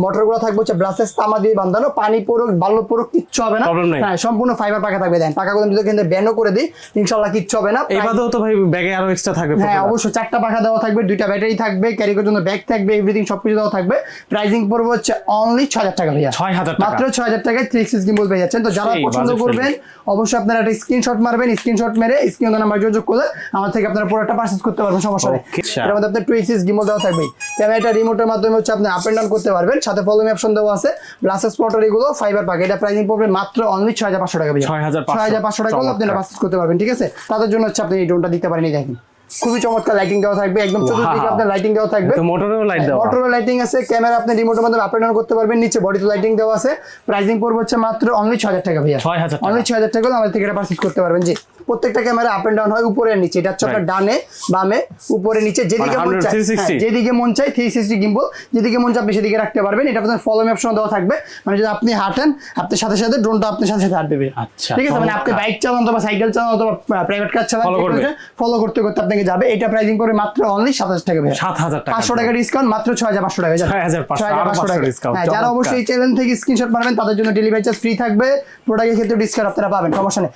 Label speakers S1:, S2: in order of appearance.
S1: মোটরগুলো থাকবে হচ্ছে ব্রাসেস তামা দিয়ে বাঁধানো, পানি পড়ুক বালু পড়ুক কিচ্ছু হবে না। হ্যাঁ সম্পূর্ণ ফাইবার পাকা থাকবে। দেন পাকাগুলো যদি কিন্তু ব্যানও করে দিই ইনশাআল্লাহ কিচ্ছু হবে না।
S2: এইবারেও তো ভাই ব্যাগে আরো এক্সট্রা থাকবে।
S1: হ্যাঁ অবশ্যই 4টা পাখা দেওয়া থাকবে, 2টা ব্যাটারি থাকবে, ক্যারি করার জন্য ব্যাগ থাকবে, এভরিথিং সবকিছু দেওয়া থাকবে। প্রাইসিং পড়বে হচ্ছে অনলি 6000 টাকা ভাইয়া।
S2: 6000 টাকা,
S1: মাত্র 6000 টাকায় 3 এক্সিস গিম্বল পেয়ে যাচ্ছেন। তো যারা পছন্দ করবেন অবশ্যই আপনারা একটা স্ক্রিনশট মারবেন, স্ক্রিনশট মেরে স্ক্রিনে নাম্বার যোগাযোগ করলে আমার থেকে আপনারা পুরোটা পারচেজ করতে পারবেন, সমস্যা নেই। এর মধ্যে আপনার 2 এক্সিস গিম্বল দেওয়া থাকবে, ক্যামেরাটা রিমোটের মাধ্যমে হচ্ছে আপনি আপ এন্ড ডাউন করতে পারবেন, সাথে ফলোমি অপশন দেওয়া আছে, গ্লাসেস মোটর এগুলো ফাইবার পাকা। এটা প্রাইসিং পড়বে মাত্র অনলি 6500 টাকা ভাইয়া। 6500 টাকা হলে আপনি পারচেজ করতে পারবেন, ঠিক আছে। তাদের জন্য হচ্ছে আপনি এই ড্রোনটা দিতে পারেন। এই দেখেন খুবই চমৎকার লাইটিং দেওয়া থাকবে, একদম চতুর্দিকে আপনার লাইটিং দেওয়া থাকবে,
S2: মোটরেও লাইট দেওয়া,
S1: মোটরেও লাইটিং আছে, ক্যামেরা আপনি রিমোটের মাধ্যমে আপ এন্ড ডাউন করতে পারবেন, নিচে বডিতে লাইটিং দেওয়া আছে। প্রাইসিং পড়বে হচ্ছে মাত্র অনলি 6000 টাকা ভাইয়া।
S2: 6000 টাকা,
S1: অনলি 6000 টাকা হলে আমাদের থেকে এটা পারচেজ করতে পারবেন। জি প্রত্যেকটা ক্যামেরা আপ এন্ড ডাউন হয় উপরে আর নিচে, এটা হচ্ছে আপনার ডানে বামে উপরে নিচে যেদিকে মন চায়, যেদিকে মন চায় 360 গিম্বল, যেদিকে মন চায় আপনি সেদিকে রাখতে পারবেন। এটা আপনার ফলোমি অপশন দেওয়া থাকবে, মানে যদি আপনি হাঁটেন আপনার সাথে সাথে ড্রোনটা আপনার সাথে সাথে হাঁটবে।
S2: আচ্ছা
S1: ঠিক আছে, মানে আপনি বাইক চালান অথবা সাইকেল চালান অথবা প্রাইভেট কার চালান, ফলো করতে করতে আপনাকে যাবে। এটা প্রাইসিং করে মাত্র অনলি 7000 টাকা ভাই।
S2: 7000 টাকা,
S1: 500 টাকা ডিসকাউন্ট, মাত্র 6500 টাকা।
S2: 6500 টাকা ডিসকাউন্ট।
S1: হ্যাঁ যারা অবশ্যই এই চ্যানেল থেকে স্ক্রিনশট মারবেন তাদের জন্য ডেলিভারি চার্জ ফ্রি থাকবে, প্রোডাক্টের ক্ষেত্রে ডিসকাউন্ট আপনারা পাবেন, সমস্যা নেই।